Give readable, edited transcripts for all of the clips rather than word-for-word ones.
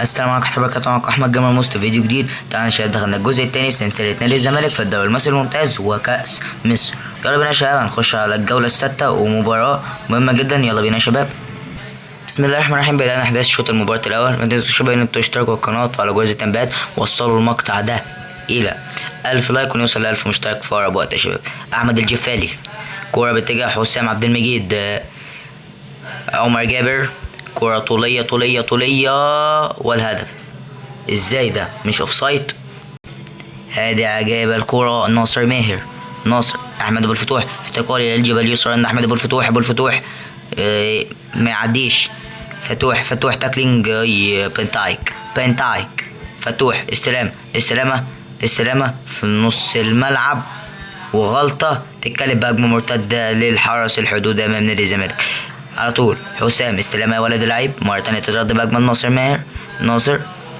السلام عليكم ورحمة الله وبركاته. معكم أحمد جمال مصطفى، فيديو جديد. تعالى يا شباب، دخلنا الجزء الثاني في سلسلة نادي الزمالك في الدوري المصري الممتاز وكأس مصر. يلا بينا يا شباب، هنخش على الجولة السادسة ومباراة مهمة جدا. يلا بينا يا شباب. بسم الله الرحمن الرحيم. بدأنا أحداث الشوط المباراة الأول. ما تنسوش يا شباب إنكم تشتركوا القناة وتفعلوا جرس التنبيهات ووصلوا المقطع ده إلى 1000 لايك ونوصل ل 1000 مشترك في أقرب وقت يا شباب. أحمد الجفالي، كورة باتجاه حسام عبد المجيد، عمر جابر، كرة طولية والهدف. ازاي ده مش اوفسايد؟ هادي عجائب الكرة. ناصر ماهر، ناصر احمد ابو الفتوح في تقال الى الجبهة اليسرى عند احمد ابو الفتوح ما يعديش. فتوح تاكلينج. بنتايك فتوح استلامة في نص الملعب وغلطة تتكلم بهجمة مرتدة للحرس الحدود امام نادي الزمالك. على طول حسام استلامة يا ولد اللعيب، مرة تانية تترد بهجمة ناصر ماهر.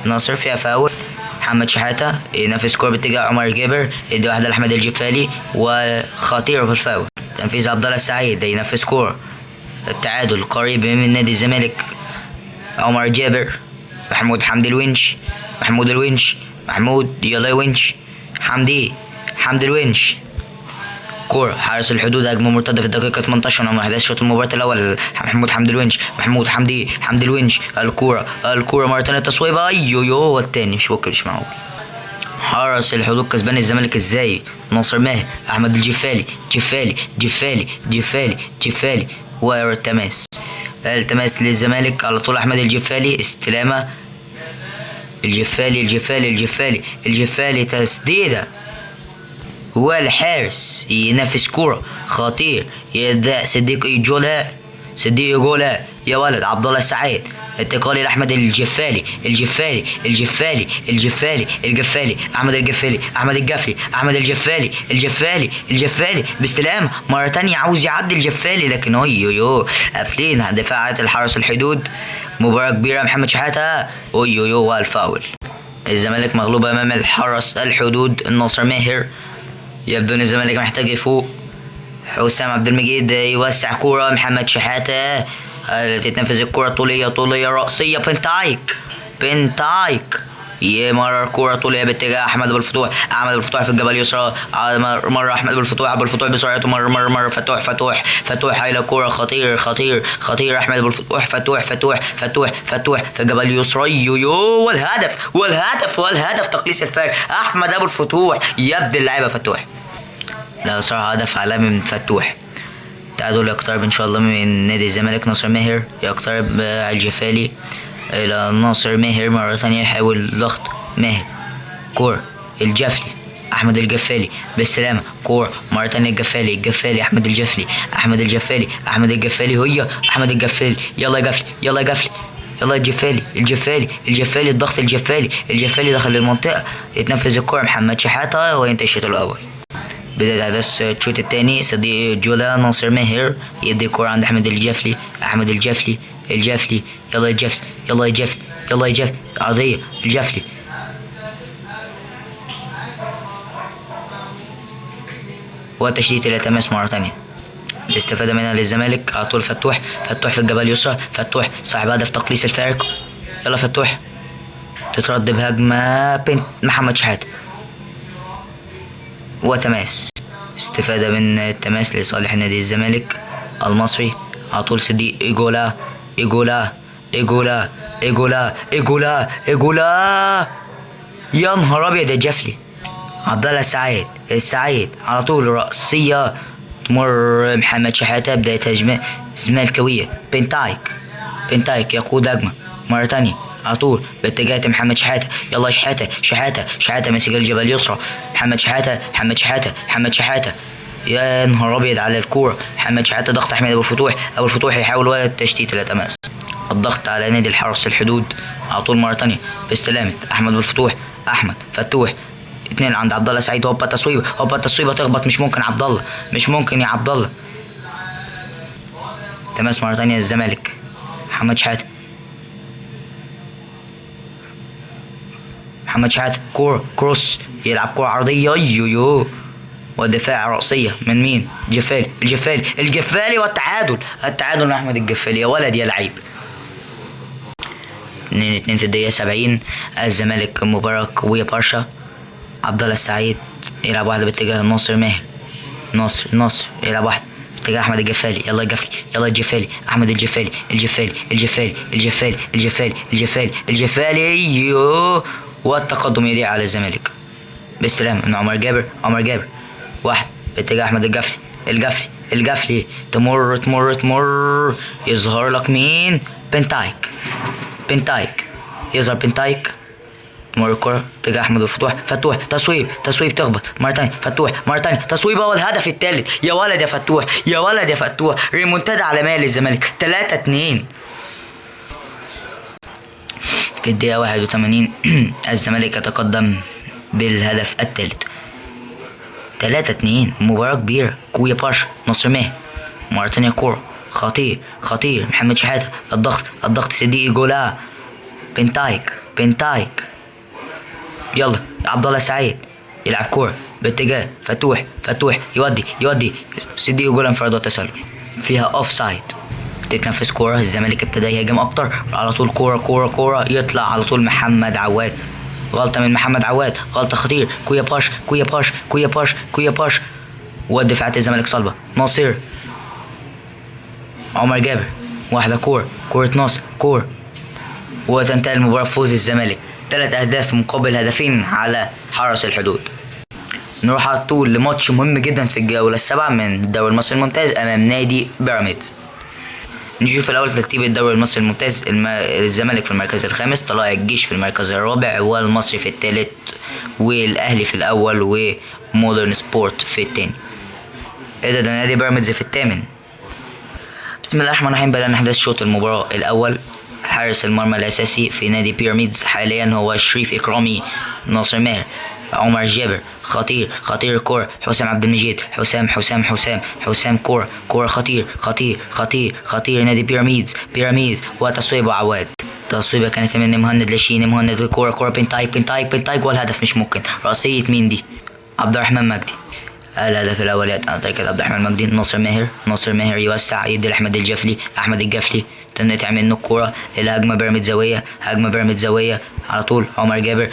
ناصر فيها فاول. محمد شحاتة ينفذ كورة باتجاه عمر جابر، يدي واحدة لأحمد الجفالي وخطير في الفاول. تنفيذ عبد الله السعيد ينفذ كورة التعادل قريب من نادي الزمالك. عمر جابر، محمود الونش يلا يا ونش. حمدي الونش. كورة حارس الحدود، هجمة مرتدة في الدقيقة 18 من أحداث شوط المباراة الأول. حمدي الونش. الكورة مرة تانية تصويبة. والتاني مش معقول. حارس الحدود كسبان الزمالك ازاي؟ ناصر ماهر، أحمد الجفالي، جفالي والتماس للزمالك على طول. أحمد الجفالي استلامة. الجفالي تسديدة والحارس ينفذ كرة خطير يدع صديق جولا يا ولد. عبد الله السعيد انتقالي لاحمد الجفالي. احمد الجفالي باستلام مرة تانية، عاوز يعدي الجفالي لكن قافلين دفاعات الحرس الحدود. مباراة كبيرة. محمد شحاتة والفاول. الزمالك مغلوب امام الحرس الحدود. الناصر ماهر، يبدو ان الزمالك محتاج يفوق. حسام عبد المجيد يوسع كورة. محمد شحاتة تتنفذ الكرة طولية رأسية. بنتايك يمرر كرة طولية باتجاه أحمد أبو الفتوح في الجبهة اليسرى. مرة أحمد أبو الفتوح بسرعته. مرة فتوح إلى كرة خطير. أحمد أبو الفتوح فتوح في الجبهة اليسرى. والهدف تقليص الفارق. أحمد أبو الفتوح يبدي اللعيبة. فتوح لا صراحة هدف عالمي من فتوح. تعادل يقترب ان شاء الله من نادي الزمالك. ناصر ماهر يقترب على الجفالي الى ناصر ماهر مرة ثانية، يحاول ضغط ماهر. كورة الجفلي، احمد الجفالي بالسلامة. كورة مرة ثانية الجفالي احمد الجفالي هي احمد الجفالي. يلا يا جفلي. الجفالي الضغط. الجفالي دخل المنطقة، يتنفذ الكورة. محمد شحاتة وينتهي الشوط الاول. بداية أحداث الشوط الثاني. صديق جولا ناصر ماهر يدي الكرة عند أحمد الجفلي. يلا يا جفلي عرضية. الجفلي وتشتيت إلى تماس مرة ثانية، الاستفادة منها للزمالك. على طول فتوح في الجبهة اليسرى. فتوح صاحب هدف تقليص الفارق. يلا فتوح تترد بهجمة بنت محمد شحاتة وتماس. استفادة من التماس لصالح نادي الزمالك المصري. على طول صديق إيجولا. يا نهار ابيض يا جفلي. عبد الله السعيد على طول رأسية تمر محمد شحاتة. بداية هجمة زمالكاوية. بنتايك يقود هجمة مرة تانية على طول باتجاه محمد شحاتة. يلا شحاتة ماسك الجبهة اليسرى. محمد شحاتة يا نهار ابيض على الكورة. محمد شحاتة ضغط احمد ابو الفتوح يحاول وقت التشتيت الى تماس. الضغط على نادي الحرس الحدود. على طول مرة تانية باستلامة احمد ابو الفتوح. فتوح 2 عند عبد الله سعيد. هوبا التصويبة تخبط. مش ممكن يا عبد الله. تماس مرة تانية الزمالك. محمد شحاتة كروس يلعب كرة عرضية. ودفاع رأسية من مين؟ الجفالي والتعادل. التعادل من أحمد الجفالي. يا ولد يا لعيب. 2-2 في الدقيقة 70. الزمالك مباراة قوية برشا. عبد الله السعيد يلعب واحدة باتجاه ناصر ماهر. ناصر يلعب واحدة باتجاه أحمد الجفالي. يلا الجفلي، يلا الجفالي، أحمد الجفالي يوه. والتقدم يضيع على الزمالك باستلام من عمر جابر. واحد باتجاه أحمد الجفلي تمر. يظهر لك مين؟ بنتايك. يظهر بنتايك. تمر الكرة اتجاه أحمد الفتوح. تصويب تخبط مرة تانية. مرة تانية تصويبة والهدف التالت. يا ولد يا فتوح ريمونتادا على مال الزمالك 3-2 في الدقيقة 81. الزمالك يتقدم بالهدف التالت 3-2. مباراة كبيرة قوية برشا. ناصر ماهر مرة تانية كورة خطير. محمد شحاتة الضغط صديقي جولها. بنتايك. يلا عبد الله السعيد يلعب كورة باتجاه فتوح يودي صديقي جول انفراد وتسلل فيها اوف سايد. تتنفس كورة. الزمالك ابتدى يهاجم اكتر على طول. كورة يطلع على طول محمد عواد. غلطة من محمد عواد، غلطة خطير. كويا باش ودفاعات الزمالك صلبة. ناصر عمر جابر واحدة كورة ناصر وتنتهي المباراة بفوز الزمالك 3 أهداف مقابل هدفين على حرس الحدود. نروح على طول لماتش مهم جدا في الجولة 7 من الدوري المصري الممتاز أمام نادي بيراميدز. نشوف الأول ترتيب الدوري المصري الممتاز. الزمالك في المركز الخامس، طلائع الجيش في المركز الرابع، والمصري في الثالث، والأهلي في الأول، ومودرن سبورت في الثاني. ده نادي بيراميدز في الثامن. بسم الله الرحمن الرحيم. بدأنا أحداث شوط المباراة الأول. حارس المرمى الأساسي في نادي بيراميدز حاليا هو شريف إكرامي. ناصر ماهر، عمر جابر خطير الكرة. حسام عبد المجيد. حسام كرة خطير نادي بيراميدز وتصويبة عواد. تصويبة كانت من مهند لشين. مهند الكرة بنتايك والهدف مش ممكن. رأسية مين دي؟ عبد الرحمن مجدي. الهدف الأول عن طريق عبد الرحمن مجدي. ناصر ماهر يوسع يدي لأحمد الجفلي تعمل منه الكورة الهجمة بيراميدز زاوية على طول. عمر جابر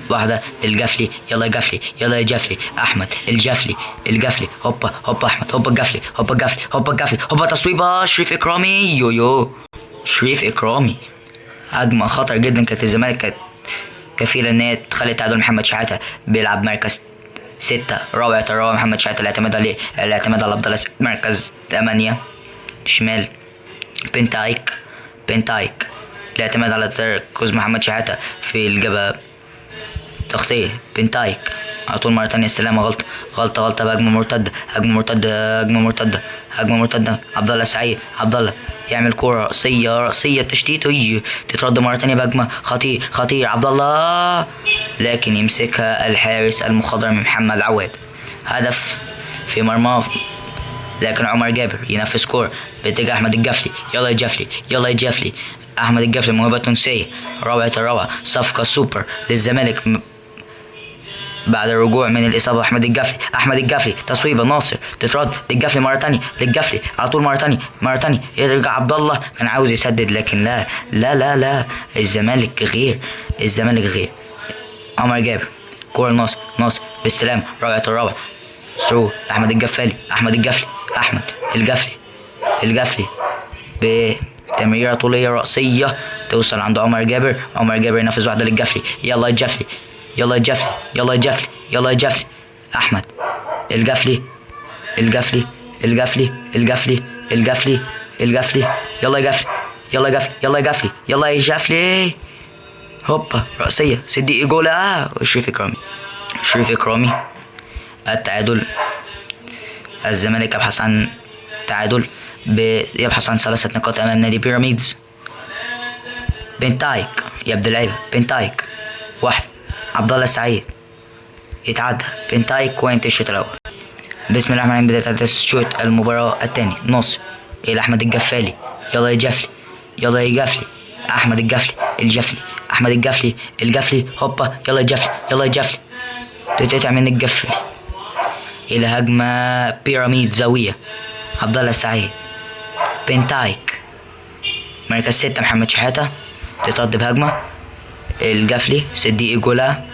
واحدة الجفلي. يلا يا جفلي أحمد الجفلي هوبا أحمد هوبا تصويبة شريف إكرامي هجمة خطر جدا. كانت الزمالك كانت كفيلة ان هي تخلي تعادل. محمد شحاتة بيلعب مركز 6. روعة محمد شحاتة الاعتماد على عبد الله مركز 8 شمال. بنتايك الاعتماد على تركز محمد شحاتة في الجبهة. تغطية بنتايك على طول. مرة تانية استلامة غلطة بهجمة مرتدة. عبد الله السعيد يعمل كورة رأسية تشتيت تترد مرة تانية بهجمة خطير عبد الله، لكن يمسكها الحارس المخضرم محمد عواد. هدف في مرماه، لكن عمر جابر ينفذ كورة باتجاه أحمد الجفلي. يلا يا جفلي أحمد الجفلي موهبة تونسية روعة. صفقة سوبر للزمالك بعد الرجوع من الإصابة. أحمد الجفلي تصويبة ناصر تترد للجفلي مرة تانية على طول. مرة تانية يرجع عبد الله كان عاوز يسدد، لكن لا الزمالك غير. عمر جابر كورة ناصر باستلام روعة سرو أحمد الجفلي بتمريرة طولية رأسية توصل عند عمر جابر ينفذ واحدة للجفلي. يلا يا جفلي أحمد الجفلي يلا يا جفلي هوبا رأسية صديقي جولة. شريف إكرامي التعادل. الزمالك يبحث عن تعادل، يبحث عن 3 نقاط أمام نادي بيراميدز. بنتايك يبدأ اللعيبة. واحد عبد الله السعيد يتعدى بنتايك وينتهي الشوط الأول. بسم الله الرحمن الرحيم. بداية الشوط المباراة الثاني. ناصر إلى أحمد الجفالي. يلا يا جفلي أحمد الجفلي هوبا. يلا يا جفلي تتقطع من الجفلي إلى هجمة بيراميد زاوية. عبد الله السعيد بنتايك مركز 6 محمد شحاتة تترد بهجمة. الجفلي صديقي جولها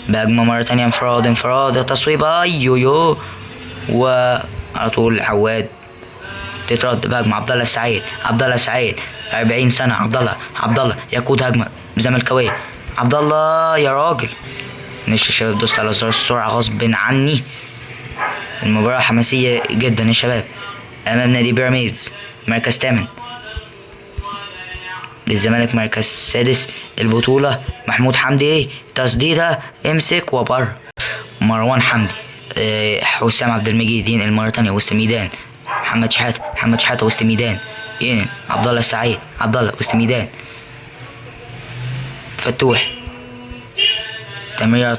بهجمة مرة تانية، انفراد تصويبة يو وعلى طول عواد تترد بهجمة. عبد الله السعيد 40 سنة. عبد الله يقود هجمة زملكاوية. عبد الله يا راجل. معلش يا شباب، دوست على زر السرعة غصب عني. المباراة حماسية جدا يا شباب. أمام نادي بيراميدز مركز 8، للزمالك مركز 6. البطولة محمود حمدي تسديدة امسك وبر. مروان حمدي، حسام عبد المجيد ينقل مرة تانية وسط ميدان. محمد شحاتة وسط ميدان ينقل. عبد الله السعيد وسط ميدان. فتوح تمريرة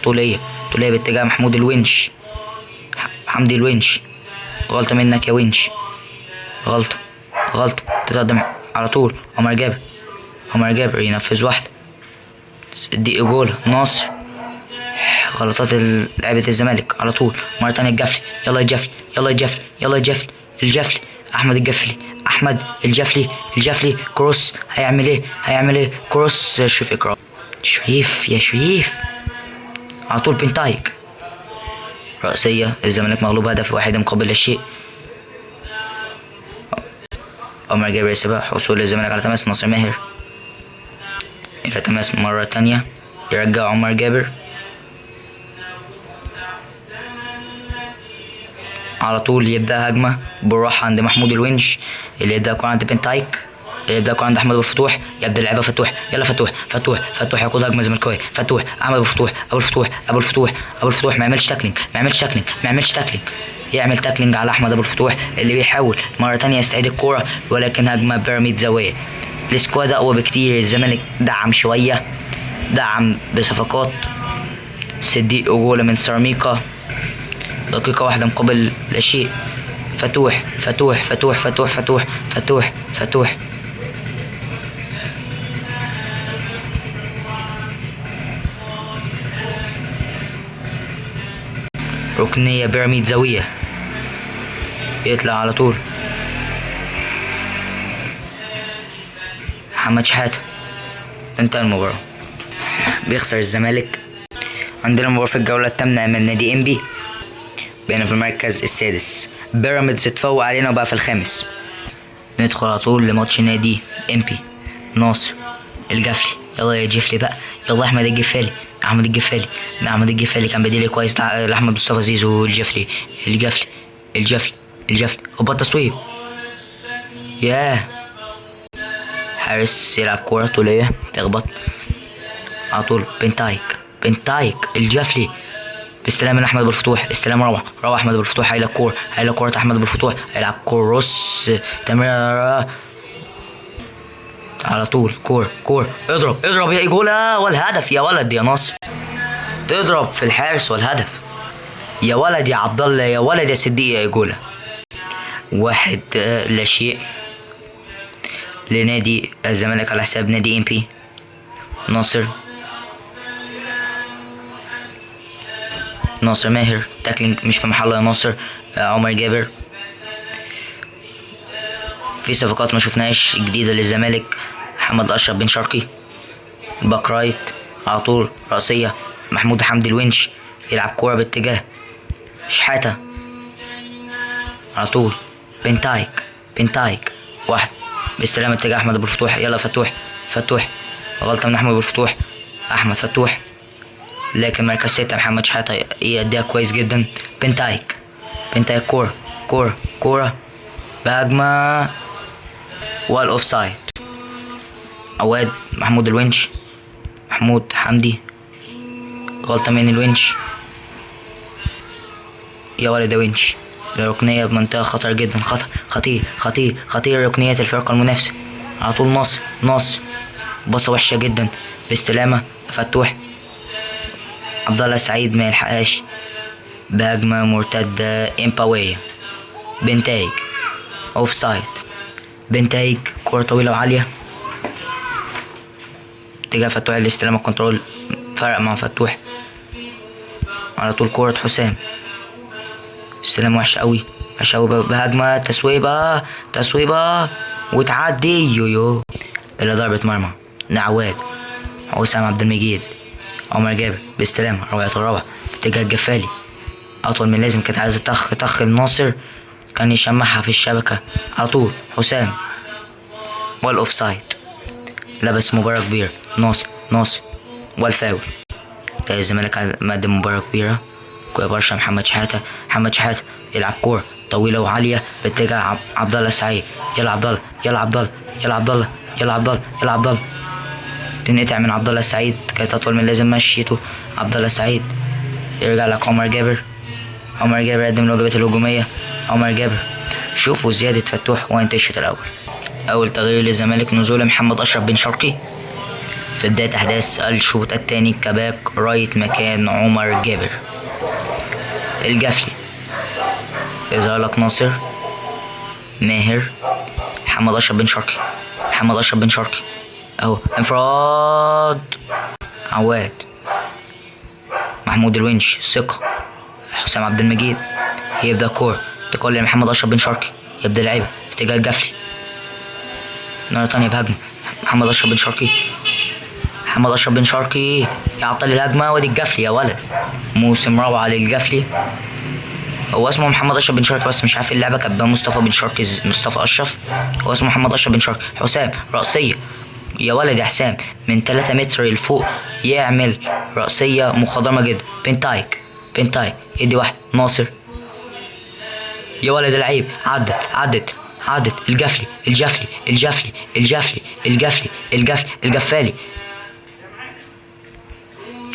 طولية باتجاه محمود الونش. حمدي الونش، غلطة منك يا ونش، غلطة تتقدم على طول. عمر جابر ينفذ واحدة. دي جول ناصر. غلطات لعبة الزمالك على طول. مرة تانية الجفلي. يلا الجفلي أحمد الجفلي كروس. هيعمل ايه كروس. شريف يا شريف على طول. بنتايك رأسية. الزمالك مغلوب هدف واحد مقابل لا شيء. عمر جابر يسيبها. حصول الزمالك على تماس ناصر ماهر. إلى تماس مرة تانية. يرجع عمر جابر على طول. يبدأ هجمة بالراحة عند محمود الونش، اللي يبدأ يكون عند بنتايك، اللي يبدأ يكون عند أحمد أبو الفتوح. يبدأ لعبة فتوح. يلا فتوح يقود هجمة زملكاوية. أحمد أبو الفتوح ما يعملش تاكلينج. يعمل تاكلينج على أحمد أبو الفتوح اللي بيحاول مرة تانية يستعيد الكورة، ولكن هجمة بيراميدز زاوية. السكواد أقوى بكتير. الزمالك دعم شوية، دعم بصفقات. صديق جولة من سيراميكا. دقيقة واحدة مقابل لا شيء. فتوح ركنية بيراميد زاوية. يطلع على طول محمد شحاتة. انتهى المباراة. بيخسر الزمالك. عندنا مباراة في الجولة الثامنة أمام نادي إنبي. بقينا في المركز 6. بيراميدز اتفوق علينا وبقى في الخامس. ندخل على طول لماتش نادي إنبي. ناصر الجفلي. يلا يا جفلي بقى. يلا أحمد الجفالي كان بديل كويس لأحمد مصطفى زيزو. الجفلي هبط تصويب. ياه. حارس يلعب كورة طولية تخبط على طول. بنتايك الجفلي باستلام من احمد ابو الفتوح. استلام روح احمد ابو الفتوح. هيلا كورة احمد ابو الفتوح. هيلعب كروس تمريرة على طول. كور اضرب يا جولا والهدف. يا ولد يا ناصر، تضرب في الحارس والهدف. يا ولد يا عبد الله، يا ولد يا صديقي يا جولا. 1 لا شيء لنادي الزمالك على حساب نادي إنبي. ناصر ماهر تاكلينج مش في محله يا ناصر. عمر جابر. في صفقات ما شفناش جديدة للزمالك. محمد أشرف بن شرقي باك رايت على طول. رأسية محمود حمدي الونش. يلعب كورة باتجاه شحاتة على طول. بنتايك واحد باستلام اتجاه أحمد أبو الفتوح. يلا فتوح غلطة من أحمد أبو الفتوح. أحمد فتوح، لكن مركز 6 محمد شحاتة يأديها كويس جدا. بنتايك كورة بهجمة والأوفسايد. عواد محمود الونش. محمود حمدي، غلطة من الونش. يا ولد يا ونش. ركنية بمنطقة خطر جدا. خطير ركنيات الفرقة المنافسة. على طول ناصر بصة وحشة جدا باستلامة فتوح. عبد الله السعيد ما يلحقهاش بهجمة مرتدة امباوية. بنتايج اوف سايد. كرة طويلة وعالية اتجاه فتوح. الاستلام الكنترول فرق مع فتوح. على طول كرة حسام. استلام وحش قوي بهجمة تسويبة وتعدي. يو إلى ضربة مرمى عواد. حسام عبد المجيد. عمر جابر باستلام روعة الرابع باتجاه الجفالي، أطول من لازم، كانت عايزة طخ الناصر، كان يشمعها في الشبكة على طول. حسام والأوف سايد، لبس مباراة كبيرة. ناصر والفاول. الزمالك مقدم مباراة كبيرة. كورة برشا محمد شحاتة يلعب كورة طويلة وعالية باتجاه عبد الله السعيد. يلا عبد الله تنقطع من عبد الله السعيد، كانت أطول من لازم، مشيته عبد الله السعيد. يرجع لك عمر جابر يقدم الواجبات الهجومية. عمر جابر شوفوا زيادة فتوح وانت الشوط الأول. أول تغيير للزمالك نزول محمد أشرف بن شرقي في بداية أحداث الشوط الثاني كباك رايت مكان عمر جابر. الجفلي يظهر لك ناصر ماهر. محمد أشرف بن شرقي أهو انفراد. عواد. محمود الونش ثقة. حسام عبد المجيد يبدأ كورة تقول لمحمد أشرف بن شرقي، يبدأ لعيبة في اتجاه الجفلي. مرة تانية بهجمة محمد أشرف بن شرقي يعطل الهجمة، وادي الجفلي يا ولد. موسم روعة للجفلي. هو اسمه محمد أشرف بن شرقي بس مش عارف اللعبة كانت مصطفى أشرف. هو اسمه محمد أشرف بن شرقي. حسام رأسية يا ولد يا حسام من 3 متر لفوق، يعمل رأسية مخضرمة جدا. بنتايك يدي واحد. ناصر يا ولد العيب. عدت الجفالي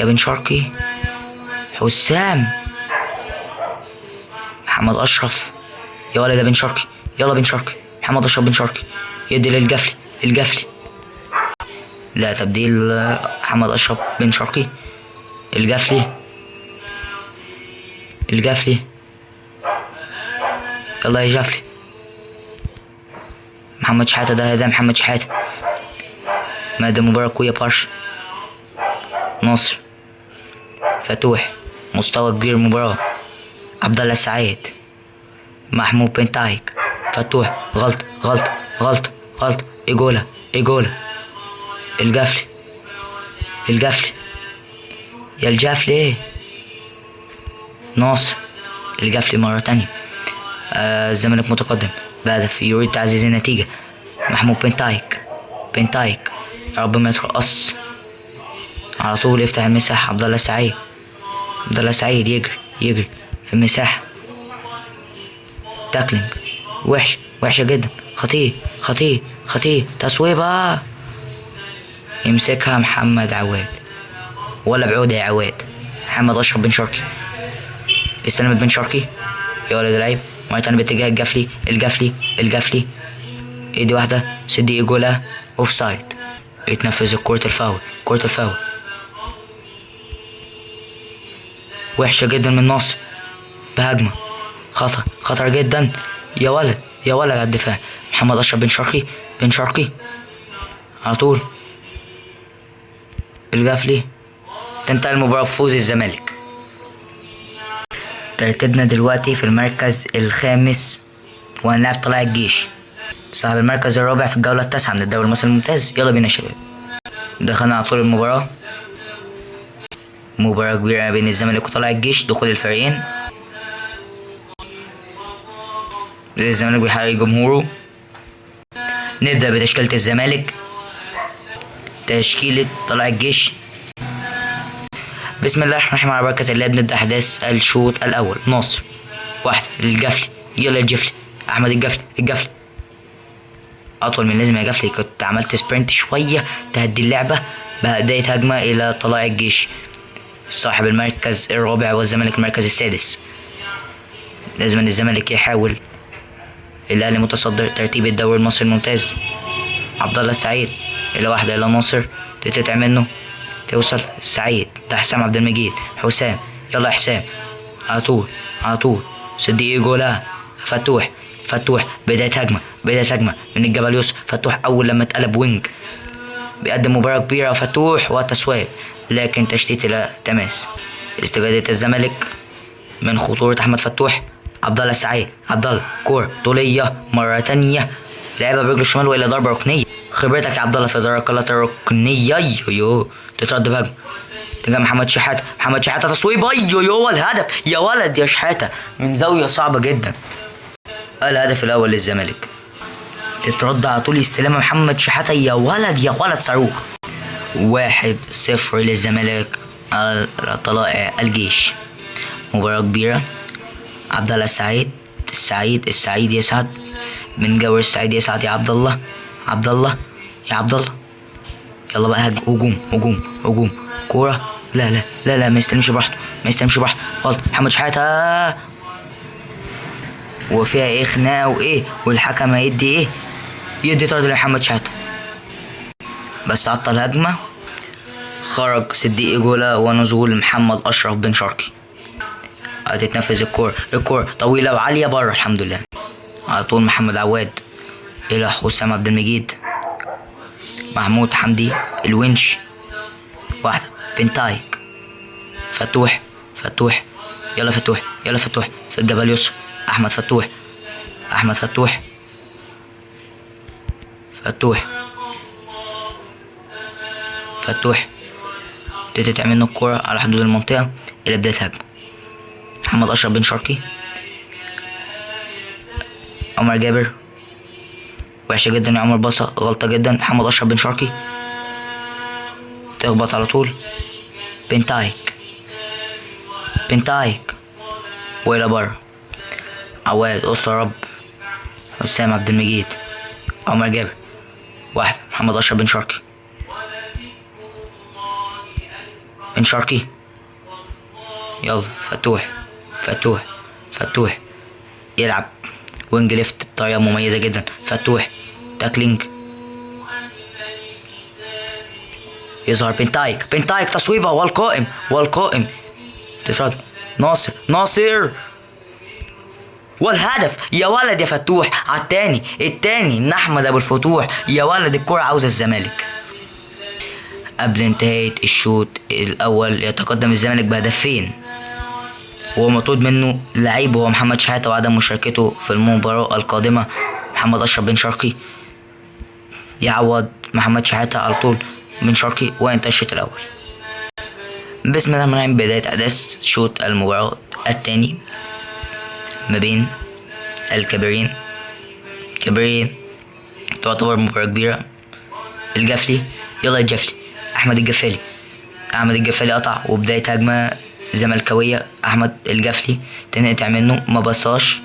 يا بن شرقي. حسام محمد أشرف يا ولد يا بن شرقي. يلا بن شرقي. محمد أشرف بن شرقي يدي للجفلي. لا تبديل محمد أشرف بن شرقي. الجفلي يلا يا جفلي. محمد شحاتة ده محمد شحاتة مادة مباراة قوية برشا. ناصر فتوح مستوى كبير المباراة. عبد الله السعيد. محمود بنتايك. فتوح غلط. إيجولا. الجفلي يا الجفلي. ناصر. الجفلي مرة تانية. الزمالك متقدم بهدف، يريد تعزيز النتيجة. محمود بنتايك يا رب ما يترقص، على طول يفتح المساحة. عبد الله السعيد يجري في المساحة. تاكلينج وحشة جدا. خطيه تصويبة يمسكها محمد عواد ولا بعودة يا عواد. محمد أشرف بن شرقي استلمت بن شرقي يا ولد العيب. مرة تانية باتجاه الجفلي ايدي واحدة. سدي إيجولا اوف سايد. يتنفذ كرة الفاول. وحشة جدا من ناصر بهجمة. خطر جدا يا ولد على الدفاع. محمد أشرف بن شرقي على طول. الجفلي. تنتهي المباراة بفوز الزمالك. ترتيبنا دلوقتي في المركز الخامس وهنلعب طلائع الجيش صاحب المركز الرابع في الجولة التاسعة من الدوري المصري الممتاز. يلا بينا يا شباب. دخلنا على طول المباراة. مباراة كبيرة بين الزمالك وطلائع الجيش. دخول الفريقين. الزمالك بيحيي جمهوره. نبدأ بتشكيلة الزمالك. تشكيلة طلائع الجيش. بسم الله الرحمن الرحيم على بركة الله. بنبدأ أحداث الشوط الأول. ناصر واحد للجفلي. يلا الجفلي. أحمد الجفلي أطول من لازم يا جفلي. كنت عملت سبرنت شوية تهدي اللعبة. بداية هجمة إلى طلائع الجيش صاحب المركز الرابع والزمالك المركز السادس. لازم الزمالك يحاول. الأهلي متصدر ترتيب الدوري المصري الممتاز. عبد الله السعيد إلى واحدة إلى ناصر تتقطع منه توصل السعيد. ده حسام عبد المجيد. حسام يلا حسام على طول صديق إيجولا. فتوح بداية هجمة من الجبل يوسف. فتوح أول لما اتقلب وينج بيقدم مباراة كبيرة. فتوح وتسويب لكن تشتيت إلى تماس. استفادة الزمالك من خطورة أحمد فتوح. عبد الله السعيد. كورة طولية مرة تانية لعبها برجله الشمال والى ضربه ركنيه. خبرتك يا عبد الله في الركلات الركنيه. يو تترد بهجمه تجاه محمد شحاته. محمد شحاته تصويب. يو الهدف يا ولد يا شحاته من زاويه صعبه جدا. الهدف الاول للزمالك. تترد على طول استلام محمد شحاته. يا ولد صاروخ. 1-0 للزمالك على طلائع الجيش. مباراة كبيرة. عبد الله السعيد يسعد من جور السعيد يسعد يا عبد الله. يا عبد الله يلا بقى هجوم كورة. لا ما يستلمش براحته غلط. محمد شحاتة وفيها ايه خناقة وايه والحكم هيدي ايه؟ يدي طرد لمحمد شحاتة بس عطل هجمة. خرج صديق جولا ونزول محمد أشرف بن شرقي. هتتنفذ الكورة طويلة وعالية بره الحمد لله. على طول محمد عواد إلى حسام عبد المجيد. محمود حمدي الونش. واحدة بنتايك. فتوح يلا فتوح في الجبهة اليسرى. أحمد فتوح تتعمل منه الكورة على حدود المنطقة إلى بداية هجمة. محمد أشرف بن شرقي. عمر جابر وحشة جدا يا عمر. باصة غلطة جدا. محمد أشرف بن شرقي تخبط على طول. بنتايك وإلى بره. عواد أسطى رب. حسام عبد المجيد. عمر جابر. واحد. محمد أشرف بن شرقي. يلا فتوح يلعب وينج ليفت بطريقة مميزة جدا. فتوح تاكلينج يظهر بنتايك تصويبة والقائم تترد. ناصر والهدف يا ولد يا فتوح على التاني من احمد ابو الفتوح. يا ولد الكرة عاوزة الزمالك. قبل انتهاء الشوط الاول يتقدم الزمالك بهدفين وهو مطرود منه لعيب هو محمد شحاته وعدم مشاركته في المباراة القادمة. محمد أشرف بن شرقي يعوض محمد شحاته على طول بن شرقي وانتهى الشوط الأول. بسم الله الرحمن الرحيم. بداية أحداث شوط المباراة الثاني ما بين الكبيرين. تعتبر مباراة كبيرة. الجفلي يلا الجفلي. أحمد الجفالي قطع وبداية هجمة زملكاوية. أحمد الجفلي تنقطع منه ما بصاش.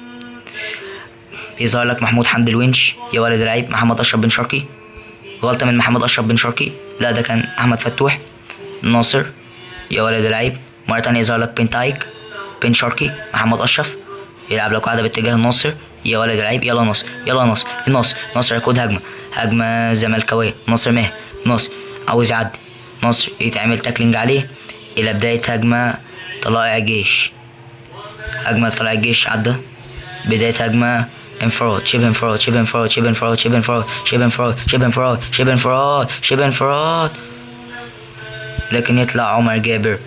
يظهر لك محمود حمدي الونش. يا ولد العيب. محمد أشرف بن شرقي غلطة من محمد أشرف بن شرقي. لا ده كان أحمد فتوح. ناصر يا ولد العيب. مرة تانية يظهر لك بنتايك بن شرقي. محمد أشرف يلعب لك قاعدة باتجاه ناصر. يا ولد العيب. يلا ناصر يقود هجمة زملكاوية. ناصر عاوز يعدي. ناصر يتعمل تاكلينج عليه إلى بداية هجمة طلائع الجيش. عدى بداية هجمة انفراد. شبه انفراد لكن يطلع عمر جابر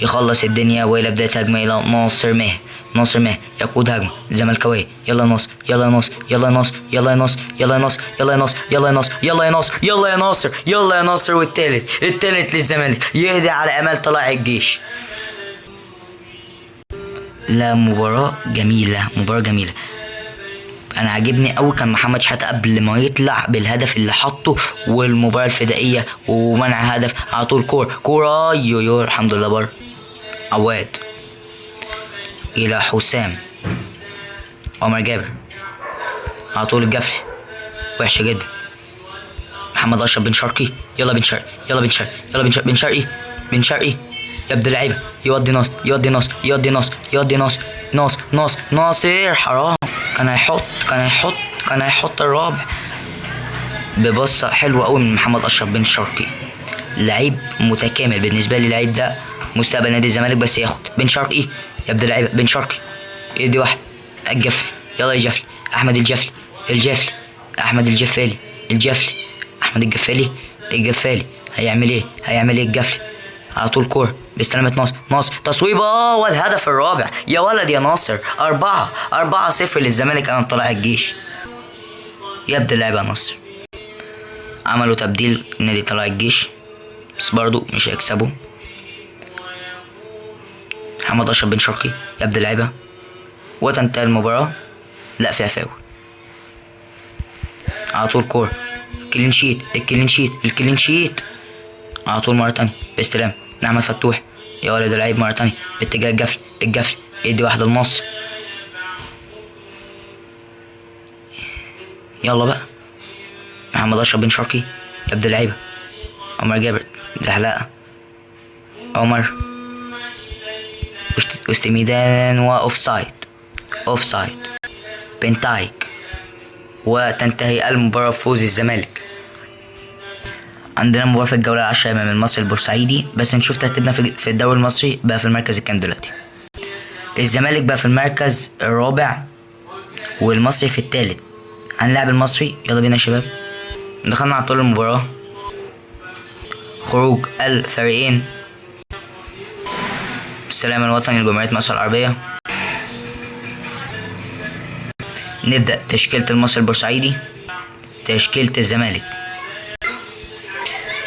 يخلص الدنيا وإلى بداية هجمة إلى ناصر ماهر يقود هجمة زملكاوية. يلا ناصر والتالت للزمالك يهدي على امال طلائع الجيش. لا مباراة جميلة. انا عاجبني قوي كان محمد شحاته قبل ما يطلع بالهدف اللي حطه والمباراة الفدائية ومنع هدف على طول. كورة الحمد لله بره. عواد الى حسام. عمر جابر على طول. الجفلي وحشة جدا. محمد أشرف بن شرقي. يلا بن شرقي يا ابن اللعيبة. يودي ناصر حرام. كان هيحط الرابع ببصة حلوة قوي من محمد أشرف بن شرقي. لعيب متكامل بالنسبة لي. اللعيب ده مستقبل نادي الزمالك بس ياخد. بن شرقي يا ابن اللعيبة. بن شرقي يدي واحد. الجفلي يلا يا جفلي. أحمد الجفالي هيعمل ايه الجفلي على طول. كورة باستلامة ناصر تصويبة والهدف الرابع. يا ولد يا ناصر. 4-0 للزمالك امام طلائع الجيش. يبدأ اللعب على النصر. عملوا تبديل نادي طلائع الجيش بس برضو مش هيكسبوا. محمد اشرف بن شرقي يبدأ اللعبة وتنتهي المباراة. لا فيها فاول على طول. كورة كلين شيت الكلين شيت على طول مرة تانية باستلام من أحمد فتوح. يا ولد اللعيب مرة تانية باتجاه الجفل يدي واحدة للنصر. يلا بقى محمد اشرف بن شرقي يبدأ اللعيبة. عمر جابر زحلقة عمر واستميدان واوف سايد بنتايك. وتنتهي المباراة بفوز الزمالك. عندنا مباراة في الجولة 10 أمام المصري البورسعيدي. بس نشوف ترتيبنا في الدوري المصري بقى في المركز الكام دلوقتي. الزمالك بقى في المركز الرابع والمصري في الثالث. هنلعب المصري. يلا بينا يا شباب. دخلنا على طول المباراة. خروج الفريقين. السلام الوطني لجمهورية مصر العربية. نبدأ تشكيلة المصري البورسعيدي. تشكيلة الزمالك.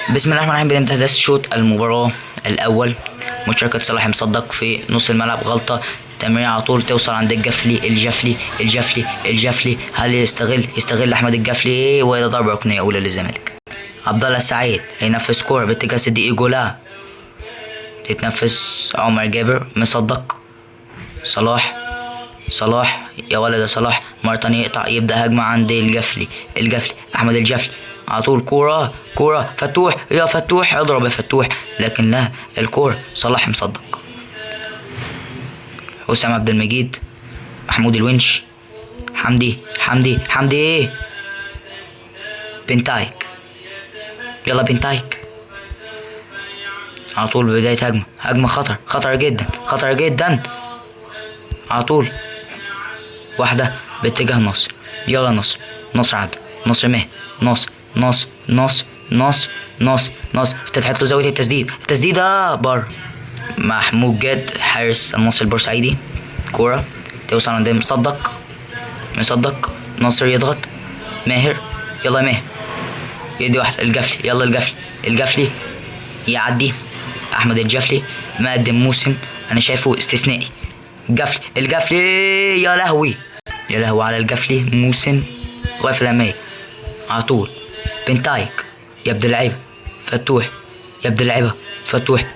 بسم الله الرحمن الرحيم. بداية أحداث شوط المباراة الأول. مشاركة صلاح مصدق في نص الملعب. غلطة تمرير على طول توصل عند الجفلي. هل يستغل أحمد الجفلي وإلى ضربة ركنية أولى للزمالك. عبد الله السعيد هينفذ كورة باتجاه صديق جولا. تتنفذ عمر جابر مصدق. صلاح يا ولد صلاح مرة تانية يقطع يبدأ هجمة عند الجفلي أحمد الجفلي على طول. كورة فتوح يا فتوح اضرب يا فتوح لكن لا الكورة صلاح مصدق. حسام عبد المجيد محمود الونش حمدي بنتايك. يلا بنتايك على طول. بداية هجمة خطر جدا على طول. واحدة باتجاه النصر. يلا نصر عدى. نصر ماه نص فتحت له زاوية التسديدة بر. محمود جاد حارس النصر البورسعيدي. كورة توصل عند مصدق. نصر يضغط. ماهر يلا ماهر يدي واحد الجفلي. يلا الجفلي يعدي. احمد الجفلي مقدم موسم انا شايفه استثنائي. الجفلي يا لهوي على الجفلي موسم واقف الامامية على طول. بنتايك يبدأ اللعيبة. فتوح يبدأ اللعيبة.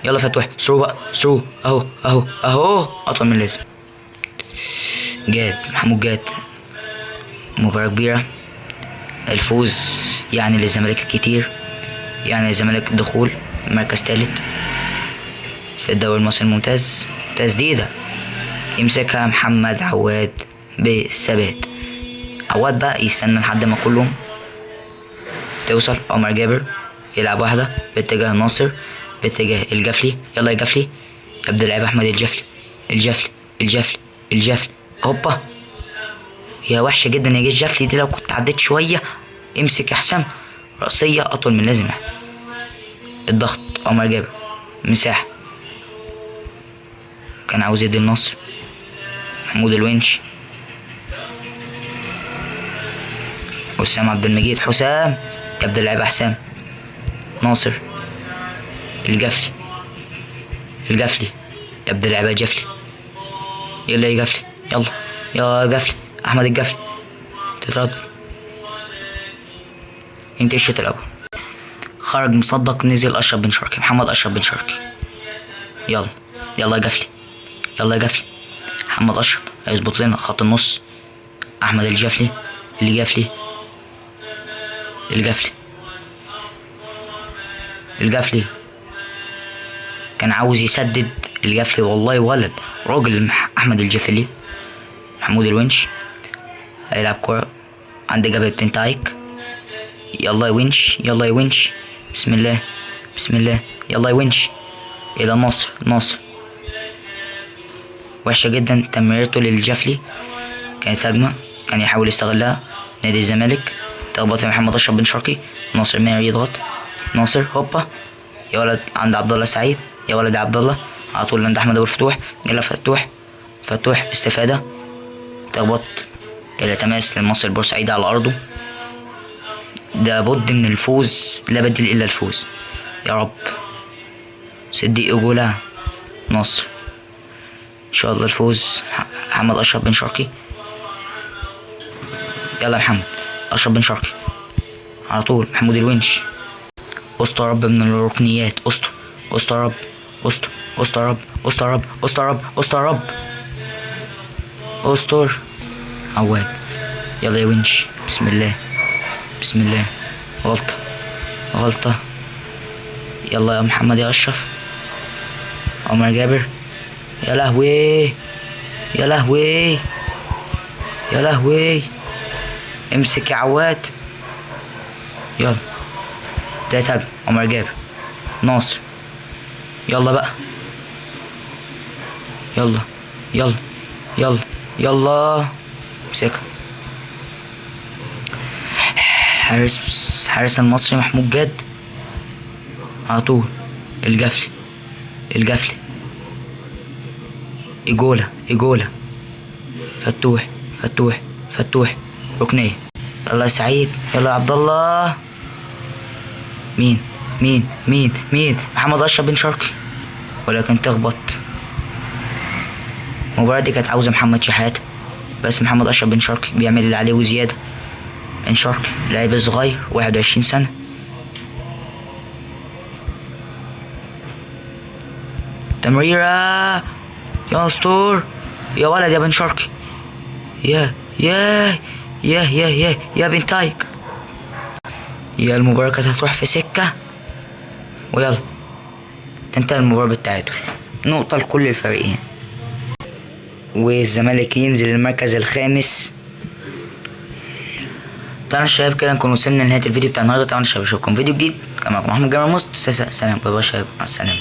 يلا فتوح سرو اهو اطول من اللازم. محمود جاد. مباراة كبيرة. الفوز يعني للزمالك كتير. يعني الزمالك دخول مركز ثالث في الدوري المصري الممتاز. تسديدة يمسكها محمد عواد بالثبات. عواد بقى يستنى لحد ما كلهم توصل. عمر جابر يلعب واحدة باتجاه الناصر باتجاه الجفلي. يلا يا جفلي يبدأ لعب أحمد الجفلي هوبا يا وحشة جدا يا الجفلي دي. لو كنت عديت شوية امسك يا حسام. رأسية أطول من لازم. الضغط عمر جابر مساحة كان عاوز يدي النصر. محمود الونش حسام عبد المجيد. حسام يبدأ اللعب. حسام ناصر الجفلي يبدأ اللعب. جفلي يلا يا جفلي يا جفلي. احمد الجفلي تتردد. انتهى الشوط الاول. خرج مصدق نزل اشرف بن شرقي. محمد اشرف بن شرقي. يلا يا جفلي محمد اشرف هيظبط لنا خط النص. احمد الجفلي الجفلي كان عاوز يسدد. الجفلي والله ولد راجل. احمد الجفلي. محمود الونش هيلعب كرة عند جبهة بنتايك. يلا يا ونش بسم الله يلا يا ونش الى نصر وحشة جدا تمريرته للجفلي. كانت هجمة كان يحاول يستغلها نادي الزمالك. تخبط في محمد اشرف بن شرقي. ناصر ماهر يضغط. ناصر هوبا يا ولد عند عبد الله السعيد. يا ولد يا عبد الله على طول عند احمد ابو الفتوح. يلا فتوح استفادة. تخبط الى تماس للمصري البورسعيدي على ارضه. لابد من الفوز، لا بديل الا الفوز. يا رب. صديق جولة نصر ان شاء الله الفوز. محمد اشرف بن شرقي. يلا يا محمد اشرف بن شرقي على طول. محمود الونش. استر رب من الركنيات. استر رب. استر رب. استر عواد. يلا يا ونش. بسم الله. غلطة. يلا يا محمد يا اشرف. عمر جابر. يا لهوي. امسك يا عواد. يلا بداية هجمة. عمر جابر. ناصر. يلا بقى. يلا امسكها. حارس المصري محمود جاد على طول. الجفلي. إيجولا. فتوح. ركنية. يلا يا سعيد. يلا يا عبد الله. مين محمد اشرف بن شرقي، ولكن تخبط. المباراة دي كانت عاوزة محمد شحاتة، بس محمد اشرف بن شرقي بيعمل اللي عليه وزيادة. بن شرقي لاعب صغير 21 سنة. تمريرة يا اسطور. يا ولد يا بن شرقي. يا بن تايك. يا المباراة كانت هتروح في سكة، ويلا تنتهي المباراة بالتعادل، نقطة لكل الفريقين، والزمالك ينزل المركز الخامس. طبعا الشباب كده نكون وصلنا لنهاية الفيديو بتاع النهاردة. طبعا الشباب اشوفكم فيديو جديد. كان معكم محمد جمال مصط. سلام. باي باي شباب، مع السلامة.